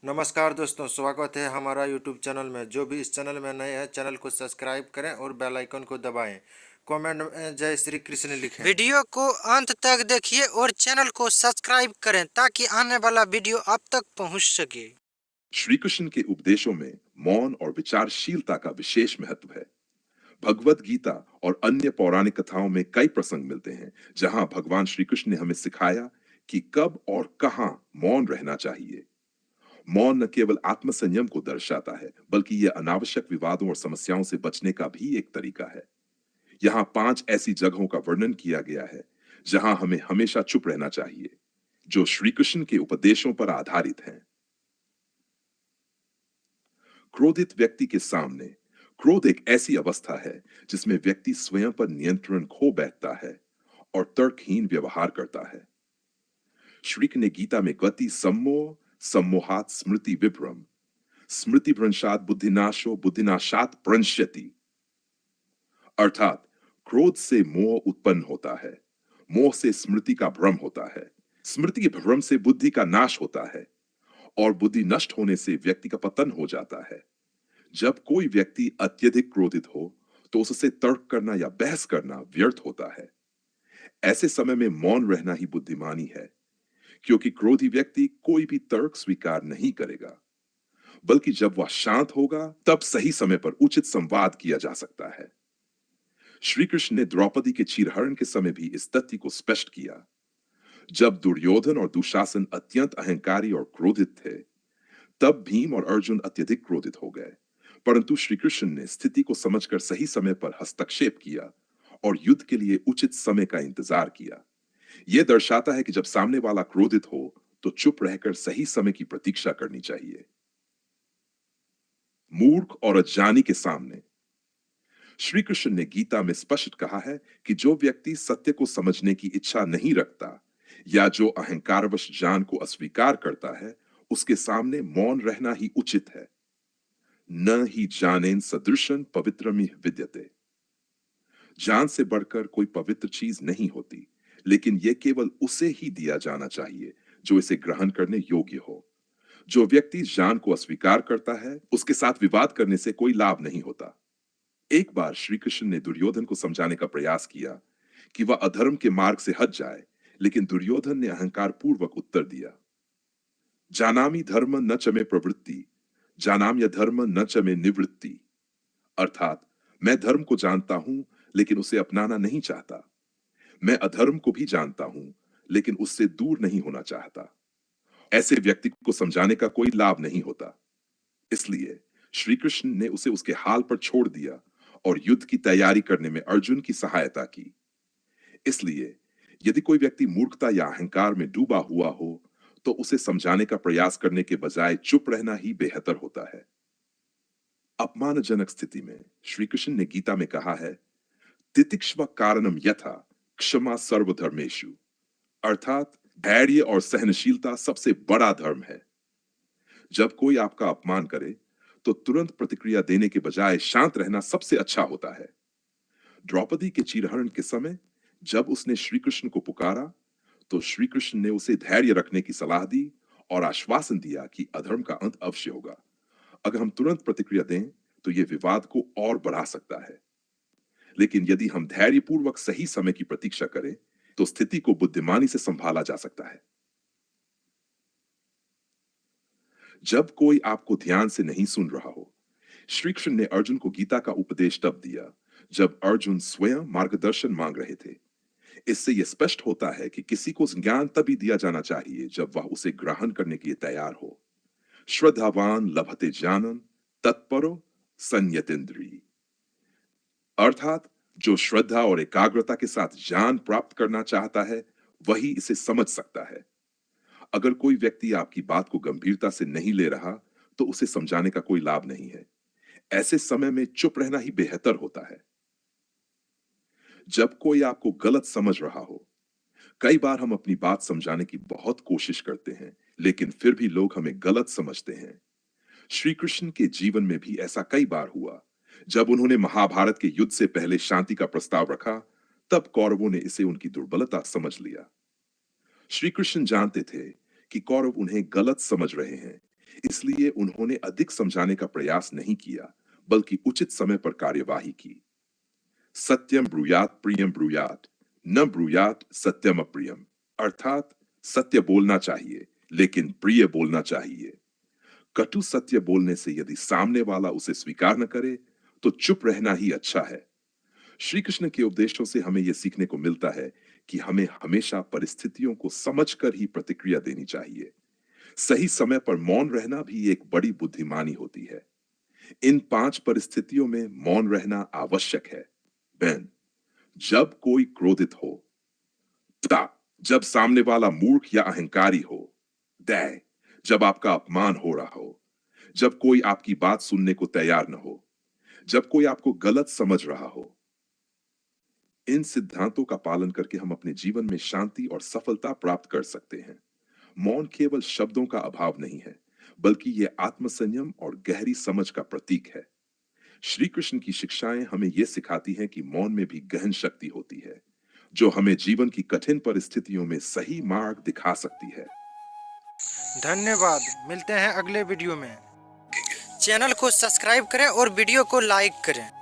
नमस्कार दोस्तों, स्वागत है हमारा यूट्यूब चैनल में। जो भी इस चैनल में नए हैं, चैनल को सब्सक्राइब करें और बेल आइकन को दबाएं। कमेंट में जय श्री कृष्ण लिखें। वीडियो को अंत तक देखिए और चैनल को सब्सक्राइब करें ताकि आने वाला वीडियो आप तक पहुंच सके। श्री कृष्ण के उपदेशों में मौन और विचारशीलता का विशेष महत्व है। भगवत गीता और अन्य पौराणिक कथाओं में कई प्रसंग मिलते हैं जहां भगवान श्री कृष्ण ने हमें सिखाया कि कब और कहां मौन रहना चाहिए। मौन न केवल आत्मसंयम को दर्शाता है, बल्कि यह अनावश्यक विवादों और समस्याओं से बचने का भी एक तरीका है। यहाँ 5 ऐसी जगहों का वर्णन किया गया है जहां हमें हमेशा चुप रहना चाहिए, जो श्री कृष्ण के उपदेशों पर आधारित हैं। क्रोधित व्यक्ति के सामने क्रोध एक ऐसी अवस्था है जिसमें व्यक्ति स्वयं पर नियंत्रण खो बैठता है और तर्कहीन व्यवहार करता है। श्री ने गीता में गति सम्मोह सम्मोहात स्मृति विभ्रम स्मृति भ्रंशात बुद्धिनाशो बुद्धिनाशात प्रणश्यति, अर्थात क्रोध से मोह उत्पन्न होता है, मोह से स्मृति का भ्रम होता है, स्मृति के भ्रम से बुद्धि का नाश होता है और बुद्धि नष्ट होने से व्यक्ति का पतन हो जाता है। जब कोई व्यक्ति अत्यधिक क्रोधित हो तो उससे तर्क करना या बहस करना व्यर्थ होता है। ऐसे समय में मौन रहना ही बुद्धिमानी है, क्योंकि क्रोधी व्यक्ति कोई भी तर्क स्वीकार नहीं करेगा, बल्कि जब वह शांत होगा तब सही समय पर उचित संवाद किया जा सकता है। श्री कृष्ण ने द्रौपदी के चीरहरण के समय भी इस तथ्य को स्पष्ट किया। जब दुर्योधन और दुशासन अत्यंत अहंकारी और क्रोधित थे, तब भीम और अर्जुन अत्यधिक क्रोधित हो गए, परंतु श्री कृष्ण ने स्थिति को समझकर सही समय पर हस्तक्षेप किया और युद्ध के लिए उचित समय का इंतजार किया। यह दर्शाता है कि जब सामने वाला क्रोधित हो तो चुप रहकर सही समय की प्रतीक्षा करनी चाहिए। मूर्ख और अज्ञानी के सामने श्री कृष्ण ने गीता में स्पष्ट कहा है कि जो व्यक्ति सत्य को समझने की इच्छा नहीं रखता या जो अहंकारवश ज्ञान को अस्वीकार करता है, उसके सामने मौन रहना ही उचित है। न ही जानेन सदृशन पवित्रमिह विद्यते, जान से बढ़कर कोई पवित्र चीज नहीं होती, लेकिन यह केवल उसे ही दिया जाना चाहिए जो इसे ग्रहण करने योग्य हो। जो व्यक्ति जान को अस्वीकार करता है, उसके साथ विवाद करने से कोई लाभ नहीं होता। एक बार श्री कृष्ण ने दुर्योधन को समझाने का प्रयास किया कि वह अधर्म के मार्ग से हट जाए, लेकिन दुर्योधन ने अहंकार पूर्वक उत्तर दिया, जानामि धर्म न च मे प्रवृत्ति जानाम्य धर्म न च मे निवृत्ति, अर्थात मैं धर्म को जानता हूं लेकिन उसे अपनाना नहीं चाहता। मैं अधर्म को भी जानता हूं लेकिन उससे दूर नहीं होना चाहता। ऐसे व्यक्ति को समझाने का कोई लाभ नहीं होता। इसलिए श्री कृष्ण ने उसे उसके हाल पर छोड़ दिया और युद्ध की तैयारी करने में अर्जुन की सहायता की। इसलिए यदि कोई व्यक्ति मूर्खता या अहंकार में डूबा हुआ हो तो उसे समझाने का प्रयास करने के बजाय चुप रहना ही बेहतर होता है। अपमानजनक स्थिति में श्री कृष्ण ने गीता में कहा है, तितिक्ष्व कारणम यथा क्षमा सर्वधर्मेषु, अर्थात धैर्य और सहनशीलता सबसे बड़ा धर्म है। जब कोई आपका अपमान करे तो तुरंत प्रतिक्रिया देने के बजाय शांत रहना सबसे अच्छा होता है। द्रौपदी के चीरहरण के समय जब उसने श्री कृष्ण को पुकारा तो श्री कृष्ण ने उसे धैर्य रखने की सलाह दी और आश्वासन दिया कि अधर्म का अंत अवश्य होगा। अगर हम तुरंत प्रतिक्रिया दें तो यह विवाद को और बढ़ा सकता है, लेकिन यदि हम धैर्यपूर्वक सही समय की प्रतीक्षा करें तो स्थिति को बुद्धिमानी से संभाला जा सकता है। जब कोई आपको ध्यान से नहीं सुन रहा हो, श्री कृष्ण ने अर्जुन को गीता का उपदेश तब दिया जब अर्जुन स्वयं मार्गदर्शन मांग रहे थे। इससे यह स्पष्ट होता है कि किसी को ज्ञान तभी दिया जाना चाहिए जब वह उसे ग्रहण करने के लिए तैयार हो। श्रद्धावान लभते ज्ञानम तत्परो संयतेन्द्रिय, अर्थात जो श्रद्धा और एकाग्रता के साथ ज्ञान प्राप्त करना चाहता है वही इसे समझ सकता है। अगर कोई व्यक्ति आपकी बात को गंभीरता से नहीं ले रहा तो उसे समझाने का कोई लाभ नहीं है। ऐसे समय में चुप रहना ही बेहतर होता है। जब कोई आपको गलत समझ रहा हो, कई बार हम अपनी बात समझाने की बहुत कोशिश करते हैं, लेकिन फिर भी लोग हमें गलत समझते हैं। श्री कृष्ण के जीवन में भी ऐसा कई बार हुआ। जब उन्होंने महाभारत के युद्ध से पहले शांति का प्रस्ताव रखा, तब कौरवों ने इसे उनकी दुर्बलता समझ लिया। श्री कृष्ण जानते थे कि कौरव उन्हें गलत समझ रहे हैं, इसलिए उन्होंने अधिक समझाने का प्रयास नहीं किया, बल्कि उचित समय पर कार्यवाही की। सत्यम ब्रूयात प्रियम ब्रूयात, न ब्रूयात सत्यम अप्रियम, अर्थात सत्य बोलना चाहिए लेकिन प्रिय बोलना चाहिए। कटु सत्य बोलने से यदि सामने वाला उसे स्वीकार न करे तो चुप रहना ही अच्छा है। श्री कृष्ण के उपदेशों से हमें यह सीखने को मिलता है कि हमें हमेशा परिस्थितियों को समझकर ही प्रतिक्रिया देनी चाहिए। सही समय पर मौन रहना भी एक बड़ी बुद्धिमानी होती है। इन 5 परिस्थितियों में मौन रहना आवश्यक है। बेन, जब कोई क्रोधित हो, ता, जब सामने वाला मूर्ख या अहंकारी हो, दै, जब आपका अपमान हो रहा हो, जब कोई आपकी बात सुनने को तैयार न हो, जब कोई आपको गलत समझ रहा हो। इन सिद्धांतों का पालन करके हम अपने जीवन में शांति और सफलता प्राप्त कर सकते हैं। मौन केवल शब्दों का अभाव नहीं है, बल्कि यह आत्मसंयम और गहरी समझ का प्रतीक है। श्री कृष्ण की शिक्षाएं हमें यह सिखाती हैं कि मौन में भी गहन शक्ति होती है, जो हमें जीवन की कठिन परिस्थितियों में सही मार्ग दिखा सकती है। धन्यवाद, मिलते हैं अगले वीडियो में। चैनल को सब्सक्राइब करें और वीडियो को लाइक करें।